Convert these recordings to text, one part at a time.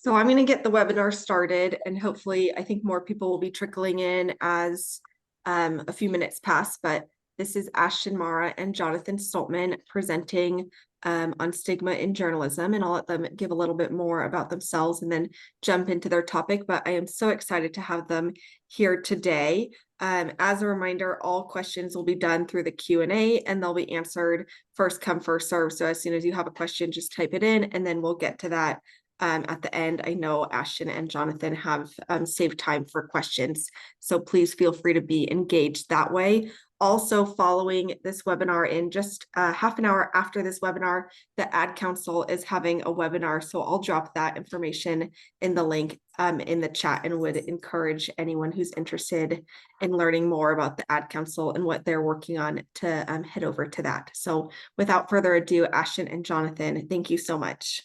So I'm going to get the webinar started, and hopefully I think more people will be trickling in as a few minutes pass, but this is Ashton, Marra, and Jonathan Stoltman presenting on stigma in journalism, and I'll let them give a little bit more about themselves and then jump into their topic, but I am so excited to have them here today. As a reminder, all questions will be done through the Q&A and they'll be answered first come, first serve. So as soon as you have a question, just type it in and then we'll get to that at the end. I know Ashton and Jonathan have saved time for questions, so please feel free to be engaged that way. Also, following this webinar, in just half an hour after this webinar, the Ad Council is having a webinar, so I'll drop that information in the link in the chat, and would encourage anyone who's interested in learning more about the Ad Council and what they're working on to head over to that. So without further ado, Ashton and Jonathan, thank you so much.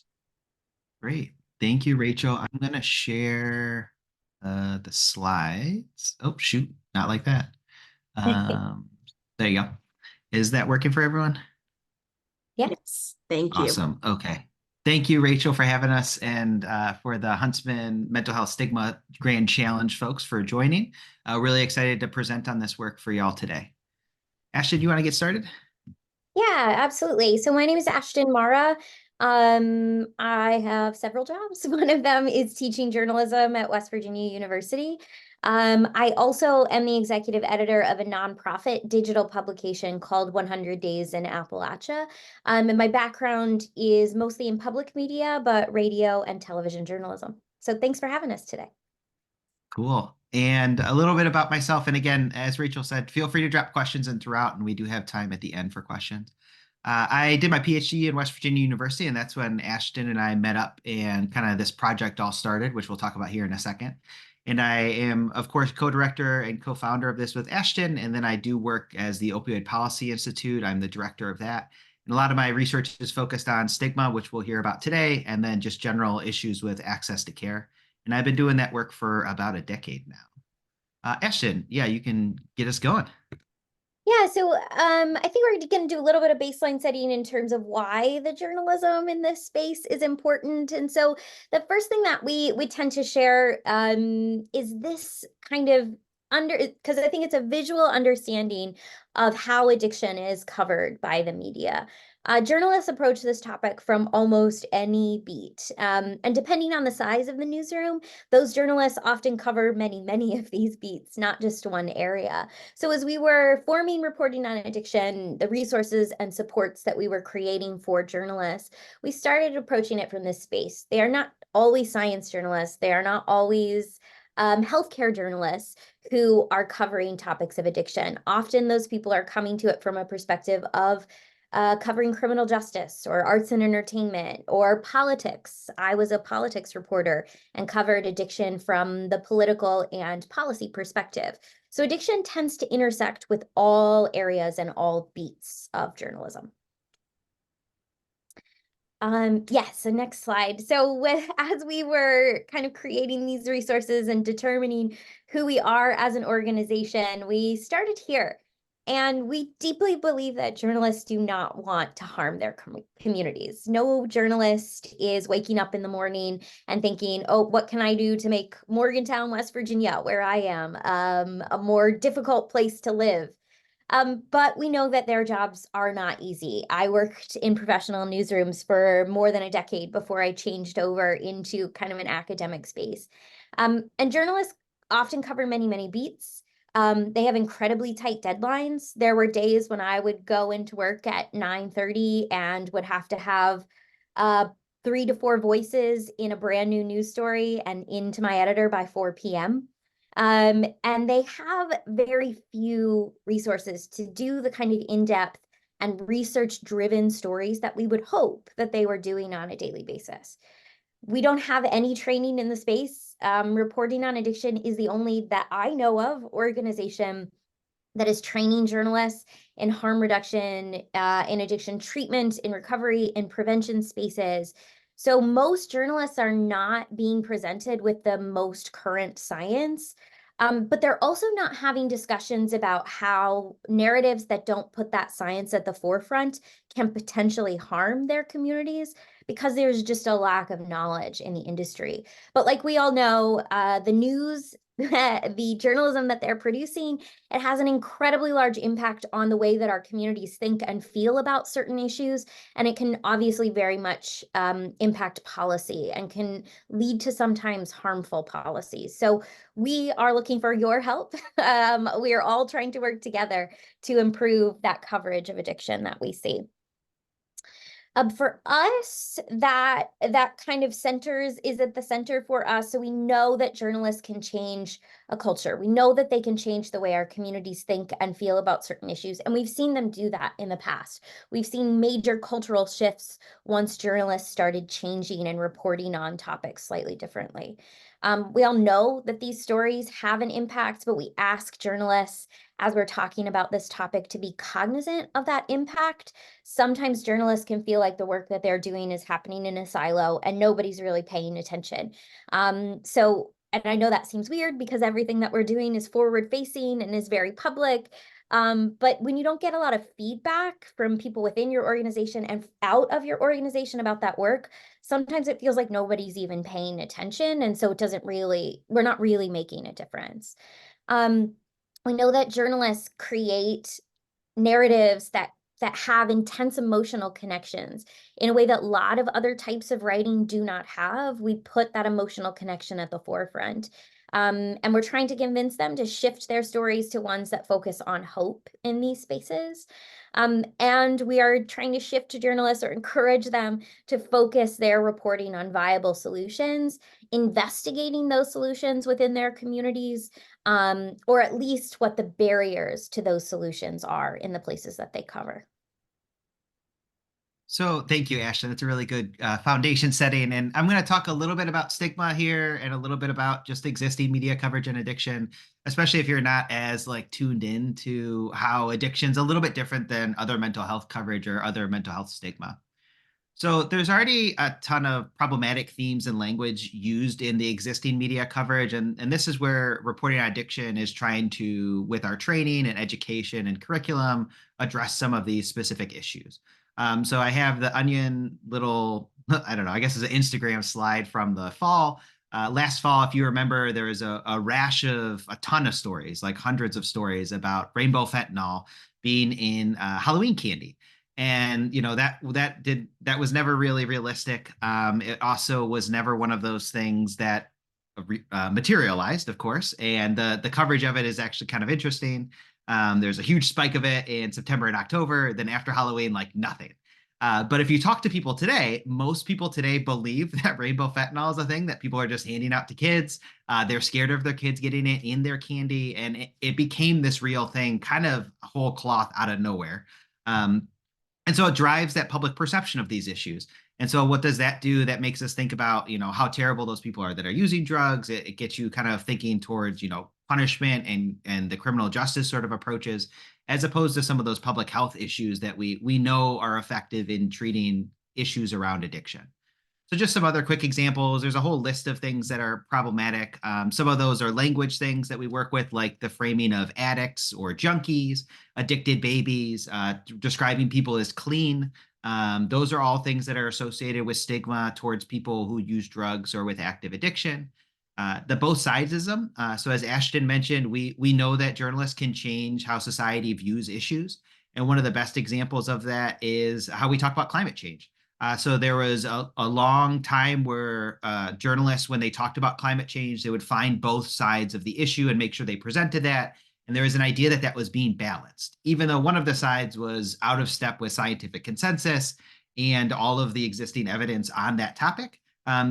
Great. Thank you, Rachel. I'm going to share the slides. Oh, shoot. Not like that. There you go. Is that working for everyone? Yes. Thank you. Awesome. Okay. Thank you, Rachel, for having us, and for the Huntsman Mental Health Stigma Grand Challenge folks for joining. Really excited to present on this work for y'all today. Ashton, you want to get started? Yeah, absolutely. So my name is Ashton Marra. I have several jobs. One of them is teaching journalism at West Virginia University. I also am the executive editor of a nonprofit digital publication called 100 Days in Appalachia. And my background is mostly in public media, but radio and television journalism. So thanks for having us today. Cool. And a little bit about myself. And again, as Rachel said, feel free to drop questions in throughout, and we do have time at the end for questions. I did my PhD in West Virginia University, and that's when Ashton and I met up and kind of this project all started, which we'll talk about here in a second. And I am, of course, co-director and co-founder of this with Ashton. And then I do work as the Opioid Policy Institute. I'm the director of that. And a lot of my research is focused on stigma, which we'll hear about today, and then just general issues with access to care. And I've been doing that work for about a decade now. Ashton, yeah, you can get us going. Yeah, so I think we're going to do a little bit of baseline setting in terms of why the journalism in this space is important. And so the first thing that we tend to share is this kind of because I think it's a visual understanding of how addiction is covered by the media. Journalists approach this topic from almost any beat. And depending on the size of the newsroom, those journalists often cover many, many of these beats, not just one area. So as we were forming Reporting on Addiction, the resources and supports that we were creating for journalists, we started approaching it from this space. They are not always science journalists. They are not always healthcare journalists who are covering topics of addiction. Often those people are coming to it from a perspective of covering criminal justice or arts and entertainment or politics. I was a politics reporter and covered addiction from the political and policy perspective. So addiction tends to intersect with all areas and all beats of journalism. Yes, so next slide. So as we were kind of creating these resources and determining who we are as an organization, we started here. And we deeply believe that journalists do not want to harm their communities. No journalist is waking up in the morning and thinking, oh, what can I do to make Morgantown, West Virginia, where I am, a more difficult place to live? But we know that their jobs are not easy. I worked in professional newsrooms for more than a decade before I changed over into kind of an academic space. And journalists often cover many, many beats. They have incredibly tight deadlines. There were days when I would go into work at 9:30 and would have to have 3 to 4 voices in a brand new news story and into my editor by 4 p.m. And they have very few resources to do the kind of in-depth and research-driven stories that we would hope that they were doing on a daily basis. We don't have any training in the space. Reporting on Addiction is the only that I know of organization that is training journalists in harm reduction, in addiction treatment, in recovery, in prevention spaces. So most journalists are not being presented with the most current science, but they're also not having discussions about how narratives that don't put that science at the forefront can potentially harm their communities, because there's just a lack of knowledge in the industry. But like we all know, the news, the journalism that they're producing, it has an incredibly large impact on the way that our communities think and feel about certain issues. And it can obviously very much impact policy and can lead to sometimes harmful policies. So we are looking for your help. We are all trying to work together to improve that coverage of addiction that we see. For us, that kind of is at the center for us. So we know that journalists can change a culture. We know that they can change the way our communities think and feel about certain issues. And we've seen them do that in the past. We've seen major cultural shifts once journalists started changing and reporting on topics slightly differently. We all know that these stories have an impact, but we ask journalists, as we're talking about this topic, to be cognizant of that impact. Sometimes journalists can feel like the work that they're doing is happening in a silo and nobody's really paying attention. And I know that seems weird because everything that we're doing is forward facing and is very public. But when you don't get a lot of feedback from people within your organization and out of your organization about that work, sometimes it feels like nobody's even paying attention. And so we're not really making a difference. We know that journalists create narratives that have intense emotional connections in a way that a lot of other types of writing do not have. We put that emotional connection at the forefront. And we're trying to convince them to shift their stories to ones that focus on hope in these spaces. And we are trying to shift to journalists or encourage them to focus their reporting on viable solutions, investigating those solutions within their communities, or at least what the barriers to those solutions are in the places that they cover. So thank you, Ashton. That's a really good foundation setting. And I'm going to talk a little bit about stigma here and a little bit about just existing media coverage and addiction, especially if you're not as like tuned in to how addiction's a little bit different than other mental health coverage or other mental health stigma. So there's already a ton of problematic themes and language used in the existing media coverage. And this is where reporting on addiction is trying to, with our training and education and curriculum, address some of these specific issues. So I have the Onion little, I don't know, I guess it's an Instagram slide from the fall. Last fall, if you remember, there was a rash of a ton of stories, like hundreds of stories about rainbow fentanyl being in Halloween candy. And that was never really realistic. It also was never one of those things that materialized, of course. And the coverage of it is actually kind of interesting. There's a huge spike of it in September and October. Then after Halloween, like nothing. But if you talk to people today, most people today believe that rainbow fentanyl is a thing that people are just handing out to kids. They're scared of their kids getting it in their candy. And it became this real thing, kind of whole cloth out of nowhere. And so it drives that public perception of these issues. And so what does that do? That makes us think about, how terrible those people are that are using drugs. It gets you kind of thinking towards, punishment and the criminal justice sort of approaches, as opposed to some of those public health issues that we know are effective in treating issues around addiction. So just some other quick examples. There's a whole list of things that are problematic. Some of those are language things that we work with, like the framing of addicts or junkies, addicted babies, describing people as clean. Those are all things that are associated with stigma towards people who use drugs or with active addiction. The both sidesism. So as Ashton mentioned, we know that journalists can change how society views issues. And one of the best examples of that is how we talk about climate change. So there was a long time where journalists, when they talked about climate change, they would find both sides of the issue and make sure they presented that. And there was an idea that was being balanced, even though one of the sides was out of step with scientific consensus and all of the existing evidence on that topic.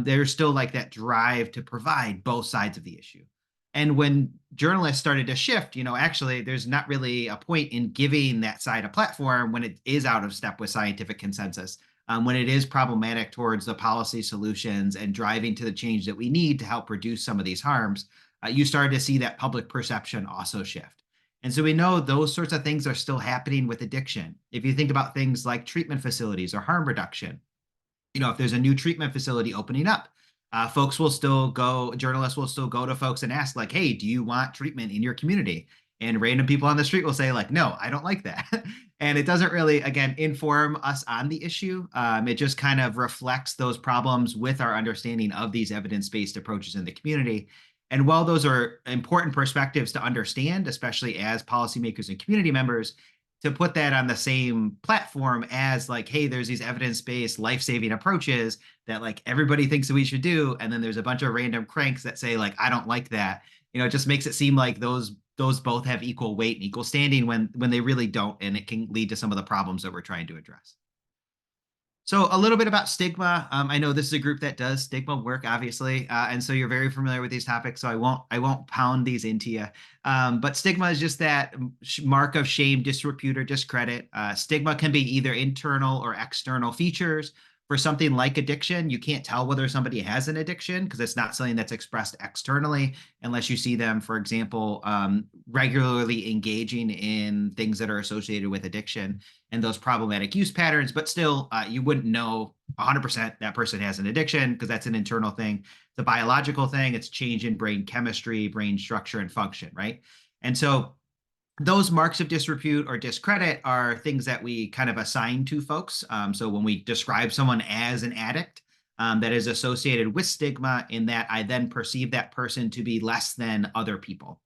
There's still like that drive to provide both sides of the issue. And when journalists started to shift, actually, there's not really a point in giving that side a platform when it is out of step with scientific consensus. When it is problematic towards the policy solutions and driving to the change that we need to help reduce some of these harms, you started to see that public perception also shift. And so we know those sorts of things are still happening with addiction. If you think about things like treatment facilities or harm reduction, if there's a new treatment facility opening up, journalists will still go to folks and ask like, hey, do you want treatment in your community? And random people on the street will say like, no, I don't like that. And it doesn't really, again, inform us on the issue. It just kind of reflects those problems with our understanding of these evidence-based approaches in the community. And while those are important perspectives to understand, especially as policymakers and community members, to put that on the same platform as like, hey, there's these evidence-based life-saving approaches that like everybody thinks that we should do, and then there's a bunch of random cranks that say like, I don't like that. It just makes it seem like those both have equal weight and equal standing when they really don't, and it can lead to some of the problems that we're trying to address. So a little bit about Stigma. I know this is a group that does Stigma work, obviously, and so you're very familiar with these topics. So I won't pound these into you. But Stigma is just that mark of shame, disrepute, or discredit. Stigma can be either internal or external features. For something like addiction, you can't tell whether somebody has an addiction because it's not something that's expressed externally unless you see them, for example, regularly engaging in things that are associated with addiction and those problematic use patterns. But still, you wouldn't know 100% that person has an addiction because that's an internal thing. It's a biological thing. It's change in brain chemistry, brain structure, and function, right? And so those marks of disrepute or discredit are things that we kind of assign to folks. So when we describe someone as an addict, that is associated with stigma, in that I then perceive that person to be less than other people.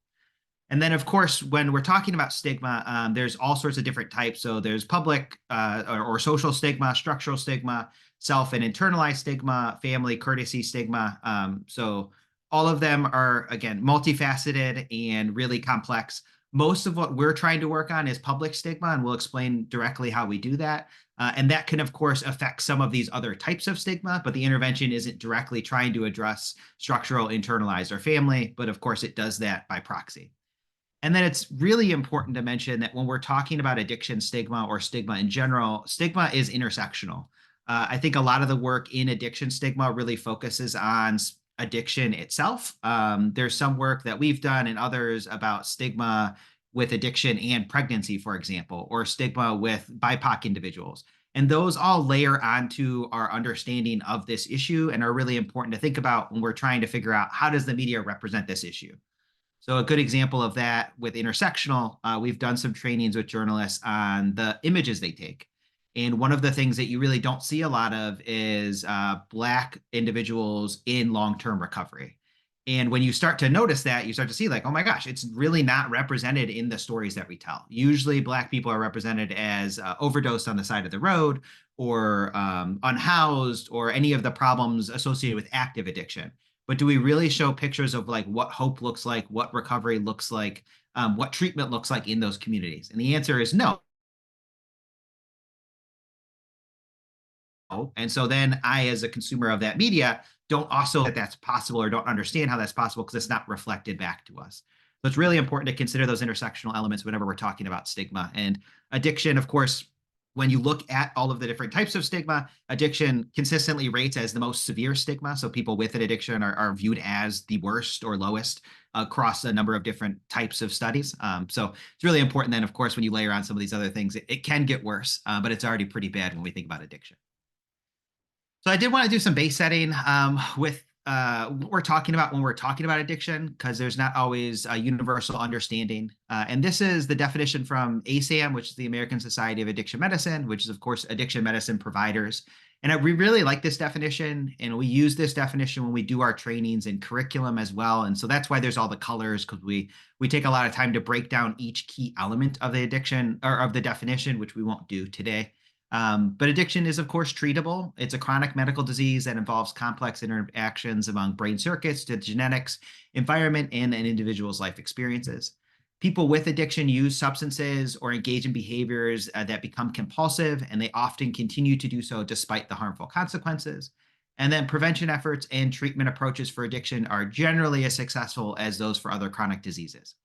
And then, of course, when we're talking about stigma, there's all sorts of different types. So there's public or social stigma, structural stigma, self and internalized stigma, family courtesy stigma. So all of them are, again, multifaceted and really complex. Most of what we're trying to work on is public stigma, and we'll explain directly how we do that. And that can, of course, affect some of these other types of stigma, but the intervention isn't directly trying to address structural, internalized, or family, but of course it does that by proxy. And then it's really important to mention that when we're talking about addiction stigma or stigma in general, stigma is intersectional. I think a lot of the work in addiction stigma really focuses on addiction itself. There's some work that we've done and others about stigma with addiction and pregnancy, for example, or stigma with BIPOC individuals. And those all layer onto our understanding of this issue and are really important to think about when we're trying to figure out how does the media represent this issue. So a good example of that with intersectional, we've done some trainings with journalists on the images they take. And one of the things that you really don't see a lot of is Black individuals in long-term recovery. And when you start to notice that, you start to see like, oh my gosh, it's really not represented in the stories that we tell. Usually Black people are represented as overdosed on the side of the road or unhoused or any of the problems associated with active addiction. But do we really show pictures of like what hope looks like, what recovery looks like, what treatment looks like in those communities? And the answer is no. And so then I, as a consumer of that media, don't also that that's possible or don't understand how that's possible because it's not reflected back to us. So it's really important to consider those intersectional elements whenever we're talking about stigma. And addiction, of course, when you look at all of the different types of stigma, addiction consistently rates as the most severe stigma. So people with an addiction are viewed as the worst or lowest across a number of different types of studies. So it's really important then, of course, when you layer on some of these other things, it can get worse, but it's already pretty bad when we think about addiction. So I did want to do some base setting with what we're talking about when we're talking about addiction, because there's not always a universal understanding. And this is the definition from ASAM, which is the American Society of Addiction Medicine, which is, of course, addiction medicine providers. And we really like this definition, and we use this definition when we do our trainings and curriculum as well. And so that's why there's all the colors, because we take a lot of time to break down each key element of the addiction or of the definition, which we won't do today. But addiction is, of course, treatable. It's a chronic medical disease that involves complex interactions among brain circuits to genetics, environment, and an individual's life experiences. People with addiction use substances or engage in behaviors that become compulsive, and they often continue to do so despite the harmful consequences. And then prevention efforts and treatment approaches for addiction are generally as successful as those for other chronic diseases.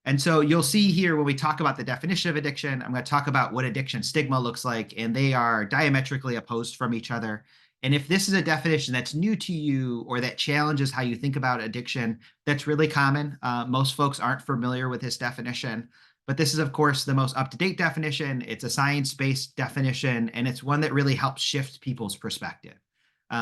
And so you'll see here when we talk about the definition of addiction, I'm going to talk about what addiction stigma looks like, and they are diametrically opposed from each other. And if this is a definition that's new to you or that challenges how you think about addiction, that's really common. Most folks aren't familiar with this definition, but this is, of course, the most up-to-date definition. It's a science-based definition, and it's one that really helps shift people's perspective.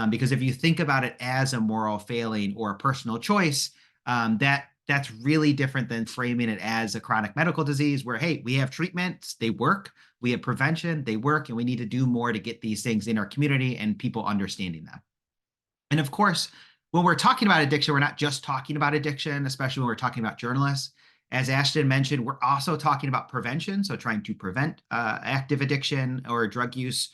Because if you think about it as a moral failing or a personal choice, that that's really different than framing it as a chronic medical disease where, hey, we have treatments, they work, we have prevention, they work, and we need to do more to get these things in our community and people understanding them. And of course, when we're talking about addiction, we're not just talking about addiction, especially when we're talking about journalists. As Ashton mentioned, we're also talking about prevention. So trying to prevent active addiction or drug use,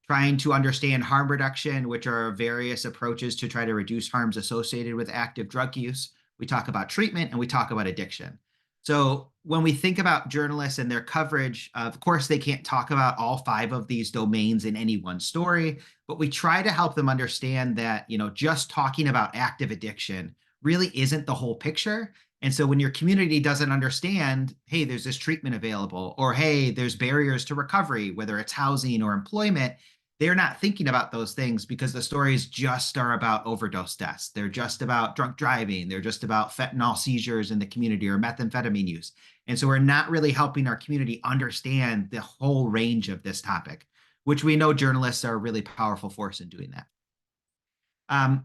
trying to understand harm reduction, which are various approaches to try to reduce harms associated with active drug use. We talk about treatment and we talk about addiction. So when we think about journalists and their coverage, of course, they can't talk about all 5 of these domains in any one story, but we try to help them understand that, just talking about active addiction really isn't the whole picture. And so when your community doesn't understand, hey, there's this treatment available, or hey, there's barriers to recovery, whether it's housing or employment, they're not thinking about those things because the stories just are about overdose deaths. They're just about drunk driving. They're just about fentanyl seizures in the community or methamphetamine use. And so we're not really helping our community understand the whole range of this topic, which we know journalists are a really powerful force in doing that.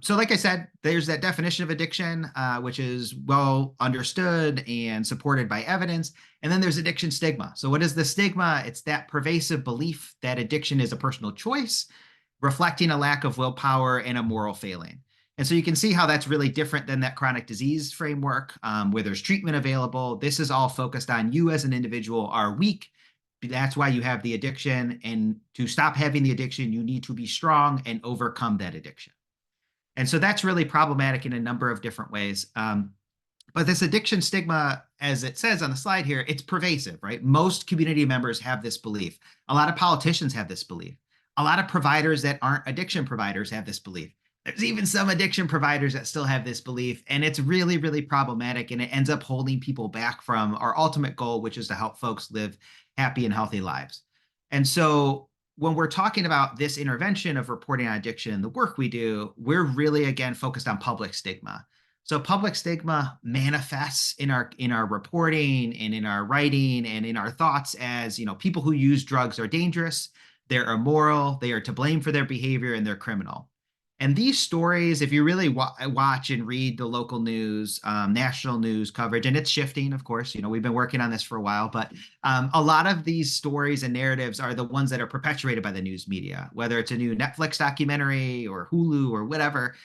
So like I said, there's that definition of addiction, which is well understood and supported by evidence. And then there's addiction stigma. So what is the stigma? It's that pervasive belief that addiction is a personal choice, reflecting a lack of willpower and a moral failing. And so you can see how that's really different than that chronic disease framework, where there's treatment available. This is all focused on you as an individual are weak. That's why you have the addiction. And to stop having the addiction, you need to be strong and overcome that addiction. And so that's really problematic in a number of different ways. But this addiction stigma, as it says on the slide here, it's pervasive, right? Most community members have this belief. A lot of politicians have this belief. A lot of providers that aren't addiction providers have this belief. There's even some addiction providers that still have this belief. And it's really, really problematic. And it ends up holding people back from our ultimate goal, which is to help folks live happy and healthy lives. And so when we're talking about this intervention of reporting on addiction and the work we do, we're really, again, focused on public stigma. So public stigma manifests in our reporting and in our writing and in our thoughts as, people who use drugs are dangerous, they're immoral, they are to blame for their behavior, and they're criminal. And these stories, if you really watch and read the local news, national news coverage, and it's shifting, of course, we've been working on this for a while, but a lot of these stories and narratives are the ones that are perpetuated by the news media, whether it's a new Netflix documentary or Hulu or whatever.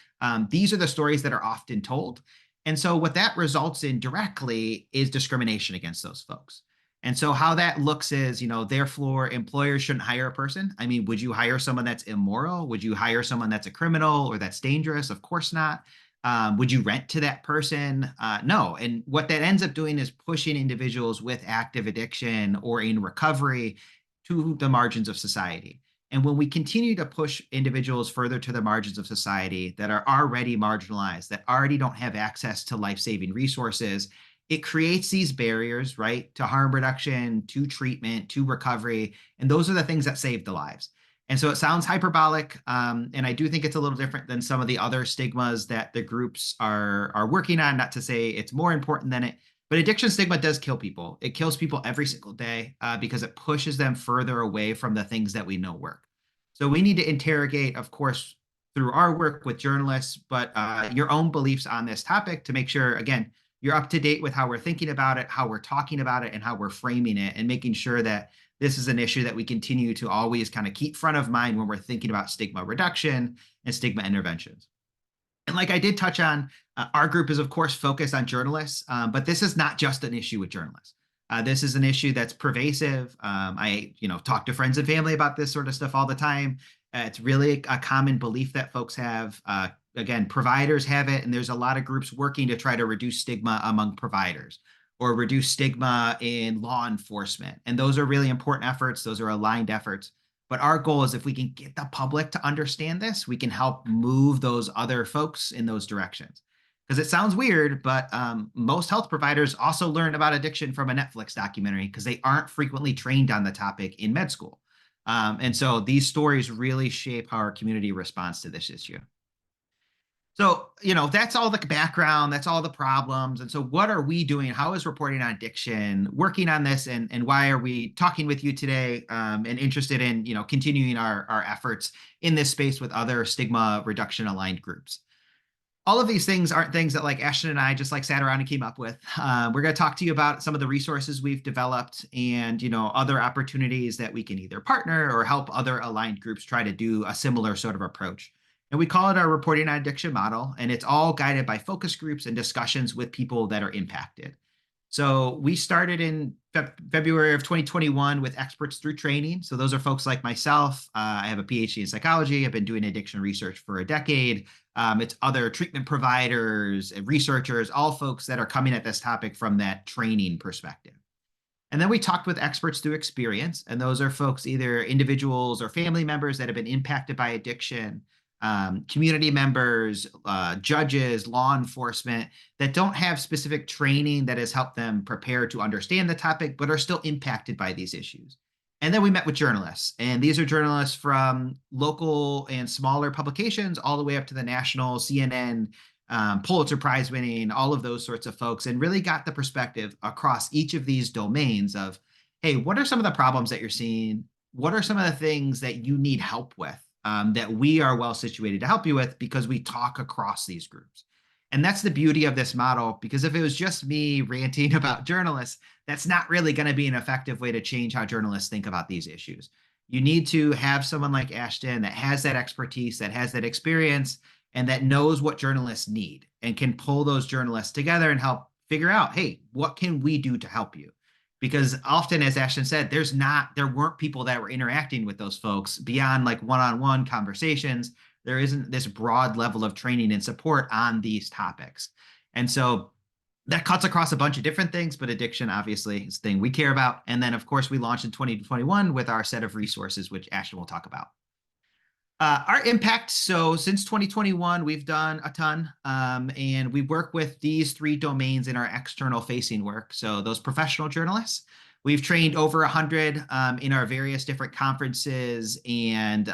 These are the stories that are often told. And so what that results in directly is discrimination against those folks. And so how that looks is, therefore, employers shouldn't hire a person. I mean, would you hire someone that's immoral? Would you hire someone that's a criminal or that's dangerous? Of course not. Would you rent to that person? No. And what that ends up doing is pushing individuals with active addiction or in recovery to the margins of society. And when we continue to push individuals further to the margins of society that are already marginalized, that already don't have access to life-saving resources, it creates these barriers, right, to harm reduction, to treatment, to recovery. And those are the things that save the lives. And so it sounds hyperbolic. And I do think it's a little different than some of the other stigmas that the groups are working on, not to say it's more important than it. But addiction stigma does kill people. It kills people every single day because it pushes them further away from the things that we know work. So we need to interrogate, of course, through our work with journalists, but your own beliefs on this topic to make sure, again, you're up to date with how we're thinking about it, how we're talking about it, and how we're framing it, and making sure that this is an issue that we continue to always kind of keep front of mind when we're thinking about stigma reduction and stigma interventions. And like I did touch on, our group is, of course, focused on journalists, but this is not just an issue with journalists. This is an issue that's pervasive. I talk to friends and family about this sort of stuff all the time. It's really a common belief that folks have. Again, providers have it, and there's a lot of groups working to try to reduce stigma among providers or reduce stigma in law enforcement. And those are really important efforts. Those are aligned efforts. But our goal is if we can get the public to understand this, we can help move those other folks in those directions. Because it sounds weird, but most health providers also learn about addiction from a Netflix documentary because they aren't frequently trained on the topic in med school. And so these stories really shape how our community responds to this issue. So, that's all the background, that's all the problems. And so what are we doing? How is reporting on addiction working on this? And why are we talking with you today and interested in, continuing our efforts in this space with other stigma reduction aligned groups? all of these things aren't things that like Ashton and I just like sat around and came up with. We're going to talk to you about some of the resources we've developed and, other opportunities that we can either partner or help other aligned groups try to do a similar sort of approach. And we call it our reporting on addiction model, and it's all guided by focus groups and discussions with people that are impacted. So we started in February of 2021 with experts through training. So those are folks like myself. I have a PhD in psychology. I've been doing addiction research for a decade. It's other treatment providers and researchers, all folks that are coming at this topic from that training perspective. And then we talked with experts through experience. And those are folks, either individuals or family members that have been impacted by addiction, community members, judges, law enforcement that don't have specific training that has helped them prepare to understand the topic, but are still impacted by these issues. And then we met with journalists, and these are journalists from local and smaller publications all the way up to the national CNN, Pulitzer Prize winning, all of those sorts of folks, and really got the perspective across each of these domains of, hey, what are some of the problems that you're seeing? What are some of the things that you need help with? That we are well situated to help you with because we talk across these groups. And that's the beauty of this model, because if it was just me ranting about journalists, that's not really going to be an effective way to change how journalists think about these issues. You need to have someone like Ashton that has that expertise, that has that experience, and that knows what journalists need and can pull those journalists together and help figure out, hey, what can we do to help you? Because often, as Ashton said, there weren't people that were interacting with those folks beyond like one-on-one conversations. There isn't this broad level of training and support on these topics. And so that cuts across a bunch of different things, but addiction obviously is the thing we care about. And then, of course, we launched in 2021 with our set of resources, which Ashton will talk about. Our impact. So since 2021, we've done a ton, and we work with these three domains in our external facing work. So those professional journalists, we've trained over 100 in our various different conferences and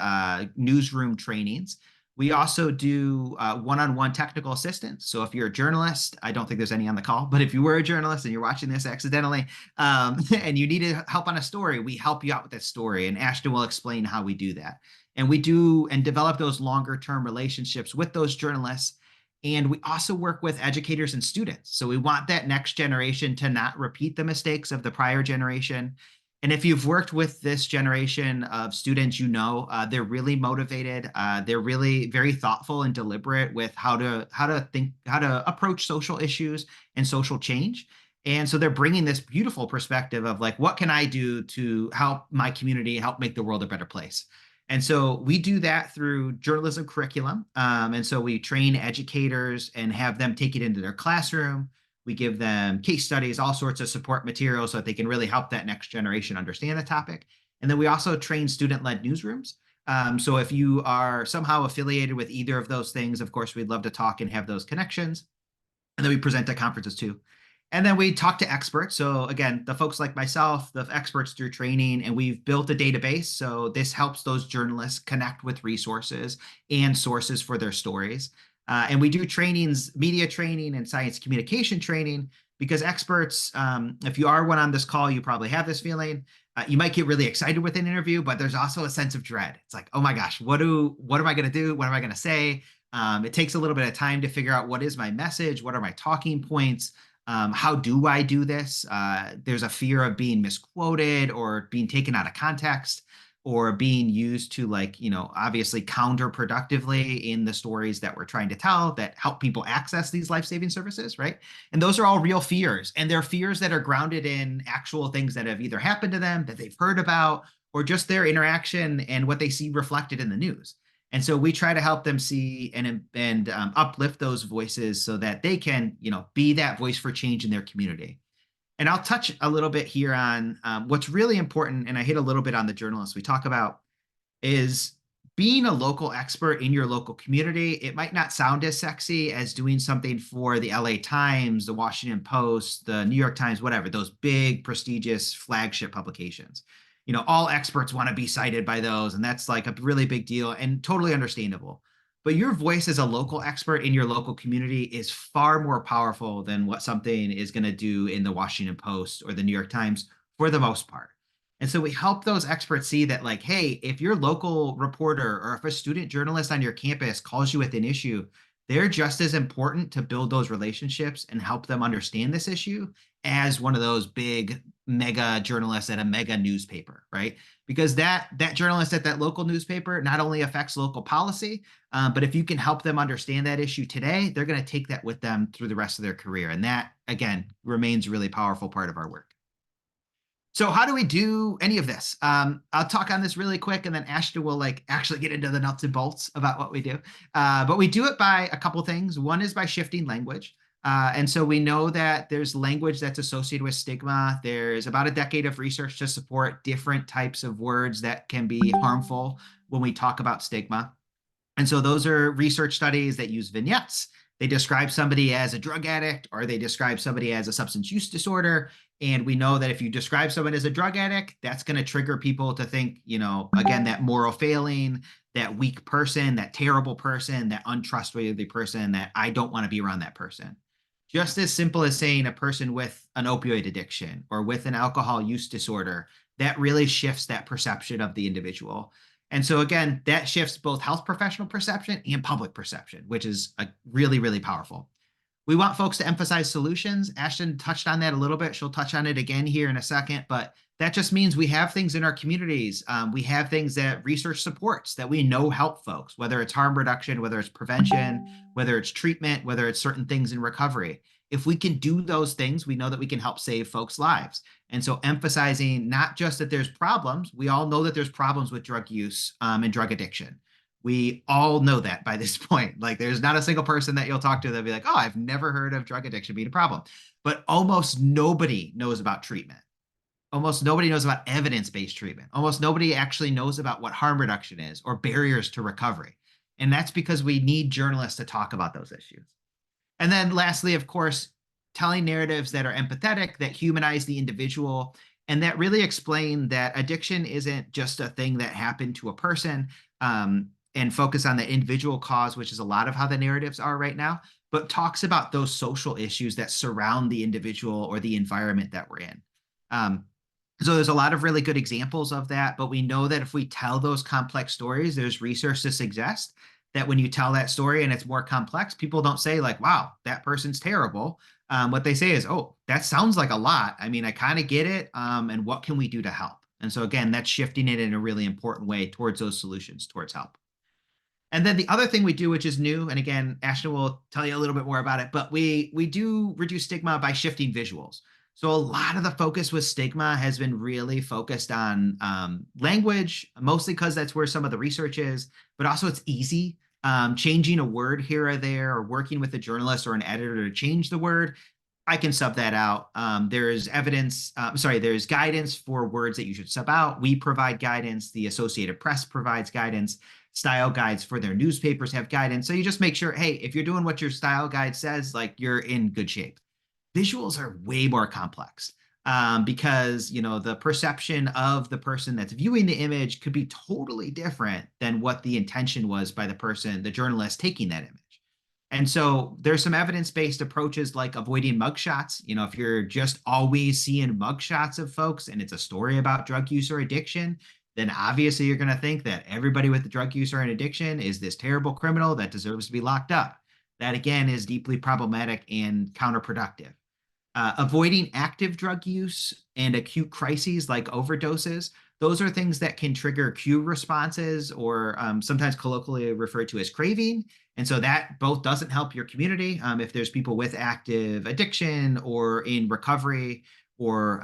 newsroom trainings. We also do one-on-one technical assistance. So if you're a journalist, I don't think there's any on the call, but if you were a journalist and you're watching this accidentally and you needed help on a story, we help you out with that story. And Ashton will explain how we do that. And we do and develop those longer term relationships with those journalists. And we also work with educators and students. So we want that next generation to not repeat the mistakes of the prior generation. And if you've worked with this generation of students, they're really motivated. They're really very thoughtful and deliberate with how to approach social issues and social change. And so they're bringing this beautiful perspective of like, what can I do to help my community, help make the world a better place? And so we do that through journalism curriculum. And so we train educators and have them take it into their classroom. We give them case studies, all sorts of support materials so that they can really help that next generation understand the topic. And then we also train student-led newsrooms. So if you are somehow affiliated with either of those things, of course, we'd love to talk and have those connections. And then we present at conferences too. And then we talk to experts. So again, the folks like myself, the experts through training, and we've built a database. So this helps those journalists connect with resources and sources for their stories. And we do trainings, media training and science communication training, because experts, if you are one on this call, you probably have this feeling. You might get really excited with an interview, but there's also a sense of dread. It's like, oh my gosh, what am I going to do? What am I going to say? It takes a little bit of time to figure out what is my message? What are my talking points? How do I do this? There's a fear of being misquoted or being taken out of context or being used to obviously counterproductively in the stories that we're trying to tell that help people access these life-saving services, right? And those are all real fears. And they're fears that are grounded in actual things that have either happened to them, that they've heard about, or just their interaction and what they see reflected in the news. And so we try to help them see and uplift those voices so that they can, be that voice for change in their community. And I'll touch a little bit here on what's really important, and I hit a little bit on the journalists we talk about, is being a local expert in your local community. It might not sound as sexy as doing something for the LA Times, the Washington Post, the New York Times, whatever, those big, prestigious flagship publications. All experts want to be cited by those, and that's like a really big deal and totally understandable. But your voice as a local expert in your local community is far more powerful than what something is going to do in the Washington Post or the New York Times for the most part. And so we help those experts see that, like, hey, if your local reporter or if a student journalist on your campus calls you with an issue, they're just as important to build those relationships and help them understand this issue as one of those big mega journalists at a mega newspaper, right? Because that journalist at that local newspaper not only affects local policy, but if you can help them understand that issue today, they're going to take that with them through the rest of their career. And that, again, remains a really powerful part of our work. So how do we do any of this? I'll talk on this really quick, and then Ashton will actually get into the nuts and bolts about what we do. But we do it by a couple things. One is by shifting language. And so we know that there's language that's associated with stigma. There's about a decade of research to support different types of words that can be harmful when we talk about stigma. And so those are research studies that use vignettes. They describe somebody as a drug addict, or they describe somebody as a substance use disorder. And we know that if you describe someone as a drug addict, that's going to trigger people to think, again, that moral failing, that weak person, that terrible person, that untrustworthy person, that I don't want to be around that person. Just as simple as saying a person with an opioid addiction or with an alcohol use disorder, that really shifts that perception of the individual. And so again, that shifts both health professional perception and public perception, which is really, really powerful. We want folks to emphasize solutions. Ashton touched on that a little bit. She'll touch on it again here in a second, but that just means we have things in our communities. We have things that research supports that we know help folks, whether it's harm reduction, whether it's prevention, whether it's treatment, whether it's certain things in recovery. If we can do those things, we know that we can help save folks' lives. And so emphasizing not just that there's problems, we all know that there's problems with drug use and drug addiction. We all know that by this point. There's not a single person that you'll talk to that'll be like, oh, I've never heard of drug addiction being a problem. But almost nobody knows about treatment. Almost nobody knows about evidence-based treatment. Almost nobody actually knows about what harm reduction is or barriers to recovery. And that's because we need journalists to talk about those issues. And then lastly, of course, telling narratives that are empathetic, that humanize the individual, and that really explain that addiction isn't just a thing that happened to a person, and focus on the individual cause, which is a lot of how the narratives are right now, but talks about those social issues that surround the individual or the environment that we're in. So there's a lot of really good examples of that, but we know that if we tell those complex stories, there's research to suggest that when you tell that story and it's more complex, people don't say wow, that person's terrible. What they say is, oh, that sounds like a lot. I mean, I kind of get it. And what can we do to help? And so again, that's shifting it in a really important way towards those solutions, towards help. And then the other thing we do, which is new, and again, Ashton will tell you a little bit more about it, but we do reduce stigma by shifting visuals. So a lot of the focus with stigma has been really focused on language, mostly because that's where some of the research is, but also it's easy. Changing a word here or there, or working with a journalist or an editor to change the word, I can sub that out. There's there's guidance for words that you should sub out. We provide guidance. The Associated Press provides guidance. Style guides for their newspapers have guidance. So you just make sure, hey, if you're doing what your style guide says, you're in good shape. Visuals are way more complex because, the perception of the person that's viewing the image could be totally different than what the intention was by the journalist taking that image. And so there's some evidence-based approaches like avoiding mugshots. If you're just always seeing mugshots of folks and it's a story about drug use or addiction, then obviously you're going to think that everybody with the drug use or an addiction is this terrible criminal that deserves to be locked up. That, again, is deeply problematic and counterproductive. Avoiding active drug use and acute crises like overdoses, those are things that can trigger cue responses or sometimes colloquially referred to as craving. And so that both doesn't help your community if there's people with active addiction or in recovery or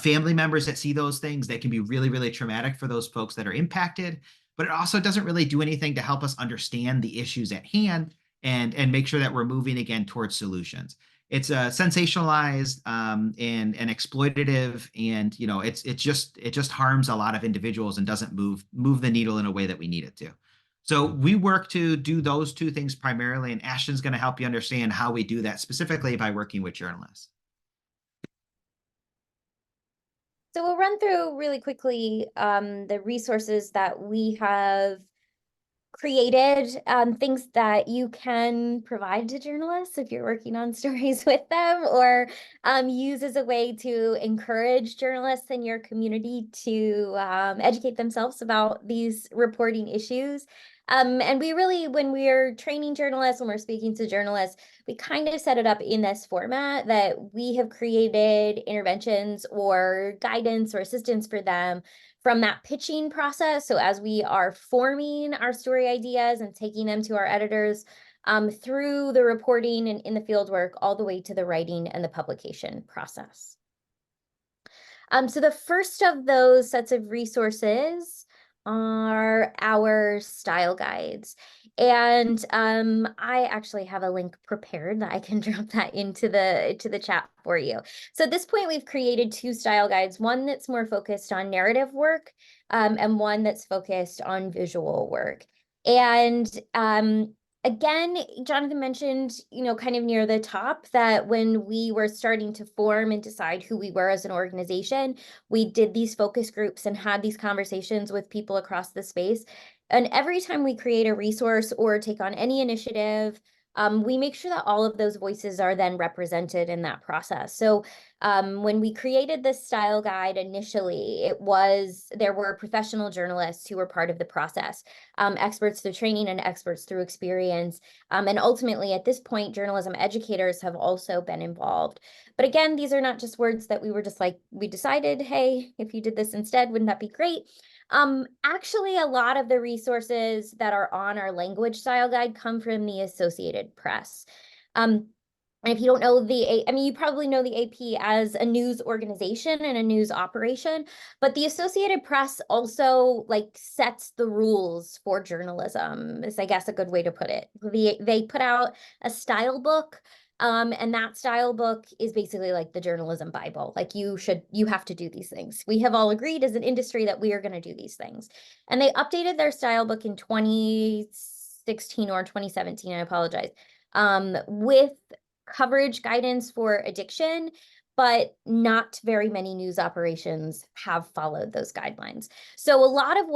family members that see those things, that can be really, really traumatic for those folks that are impacted. But it also doesn't really do anything to help us understand the issues at hand and make sure that we're moving again towards solutions. It's sensationalized and exploitative, and it just harms a lot of individuals and doesn't move the needle in a way that we need it to. So we work to do those two things primarily, and Ashton's going to help you understand how we do that specifically by working with journalists. So we'll run through really quickly the resources that we have created, things that you can provide to journalists if you're working on stories with them, or use as a way to encourage journalists in your community to educate themselves about these reporting issues. And we really, when we're training journalists, when we're speaking to journalists, we kind of set it up in this format that we have created interventions or guidance or assistance for them from that pitching process. So as we are forming our story ideas and taking them to our editors, through the reporting and in the field work, all the way to the writing and the publication process. So the first of those sets of resources are our style guides. And I actually have a link prepared that I can drop that into the chat for you. So at this point, we've created 2 style guides, one that's more focused on narrative work, and one that's focused on visual work. And again, Jonathan mentioned, kind of near the top that when we were starting to form and decide who we were as an organization, we did these focus groups and had these conversations with people across the space. And every time we create a resource or take on any initiative, we make sure that all of those voices are then represented in that process. So when we created this style guide initially, there were professional journalists who were part of the process, experts through training and experts through experience. And ultimately, at this point, journalism educators have also been involved. But again, these are not just words that we were just like, we decided, hey, if you did this instead, wouldn't that be great? Actually, a lot of the resources that are on our language style guide come from the Associated Press. And if you don't know you probably know the AP as a news organization and a news operation, but the Associated Press also sets the rules for journalism, is I guess a good way to put it. They put out a style book, and that style book is basically like the journalism Bible. You have to do these things. We have all agreed as an industry that we are going to do these things. And they updated their style book in 2016 or 2017, I apologize, with coverage guidance for addiction, but not very many news operations have followed those guidelines. So a lot of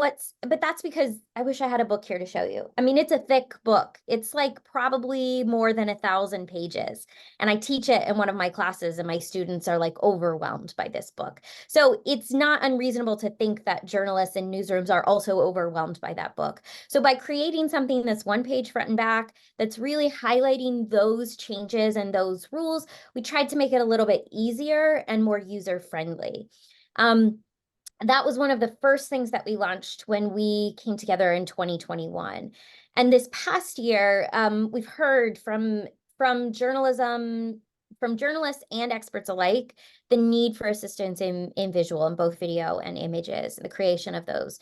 but that's because I wish I had a book here to show you. I mean, it's a thick book. It's probably more than 1,000 pages. And I teach it in one of my classes and my students are overwhelmed by this book. So it's not unreasonable to think that journalists and newsrooms are also overwhelmed by that book. So by creating something that's 1 page front and back, that's really highlighting those changes and those rules, we tried to make it a little bit easier and more user-friendly. That was one of the first things that we launched when we came together in 2021. And this past year, we've heard from journalists and experts alike, the need for assistance in visual, in both video and images, the creation of those.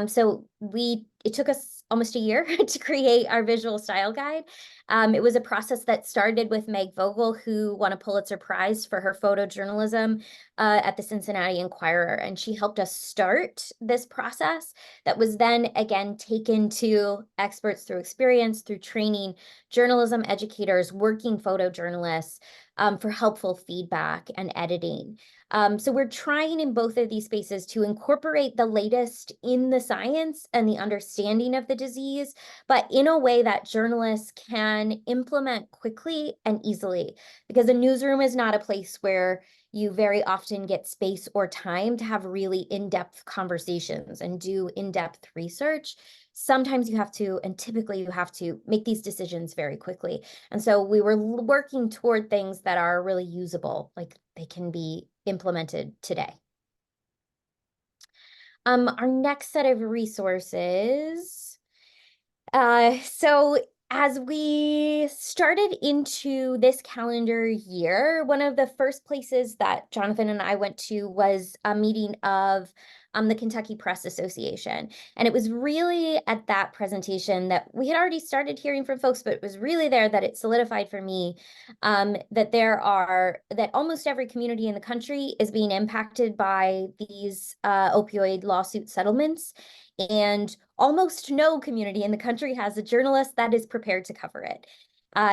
So it took us almost a year to create our visual style guide. It was a process that started with Meg Vogel, who won a Pulitzer Prize for her photojournalism at the Cincinnati Enquirer. And she helped us start this process that was then again taken to experts through experience, through training, journalism educators, working photojournalists, for helpful feedback and editing. So we're trying in both of these spaces to incorporate the latest in the science and the understanding of the disease, but in a way that journalists can implement quickly and easily, because a newsroom is not a place where you very often get space or time to have really in-depth conversations and do in-depth research. Sometimes you have to, and typically you have to, make these decisions very quickly. And so we were working toward things that are really usable, they can be implemented today. Our next set of resources. So as we started into this calendar year, one of the first places that Jonathan and I went to was a meeting of the Kentucky Press Association. And it was really at that presentation that we had already started hearing from folks, but it was really there that it solidified for me that almost every community in the country is being impacted by these opioid lawsuit settlements. And almost no community in the country has a journalist that is prepared to cover it.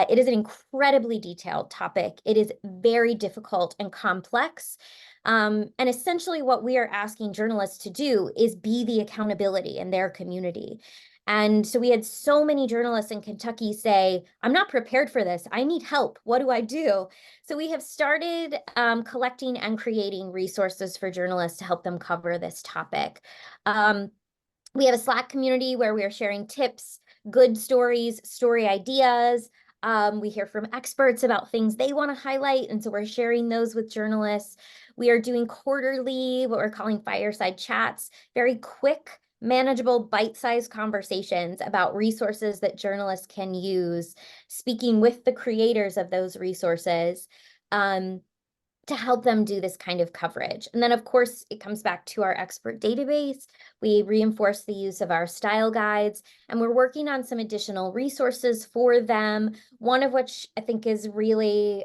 It is an incredibly detailed topic. It is very difficult and complex. And essentially what we are asking journalists to do is be the accountability in their community. And so we had so many journalists in Kentucky say, I'm not prepared for this. I need help. What do I do? So we have started collecting and creating resources for journalists to help them cover this topic. We have a Slack community where we are sharing tips, good stories, story ideas. We hear from experts about things they want to highlight, and so we're sharing those with journalists. We are doing quarterly, what we're calling fireside chats, very quick, manageable, bite-sized conversations about resources that journalists can use, speaking with the creators of those resources. To help them do this kind of coverage. And then, of course, it comes back to our expert database. We reinforce the use of our style guides, and we're working on some additional resources for them, one of which I think is really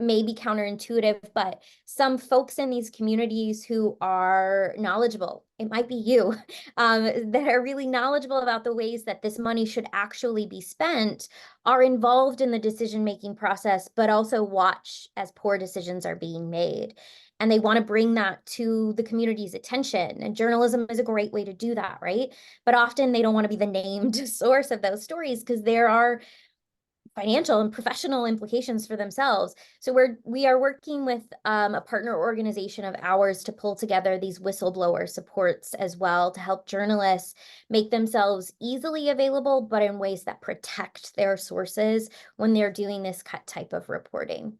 maybe counterintuitive, but some folks in these communities who are knowledgeable, it might be you, that are really knowledgeable about the ways that this money should actually be spent, are involved in the decision-making process, but also watch as poor decisions are being made. And they want to bring that to the community's attention. And journalism is a great way to do that, right? But often they don't want to be the named source of those stories because there are financial and professional implications for themselves. So we are working with a partner organization of ours to pull together these whistleblower supports as well to help journalists make themselves easily available, but in ways that protect their sources when they're doing this type of reporting.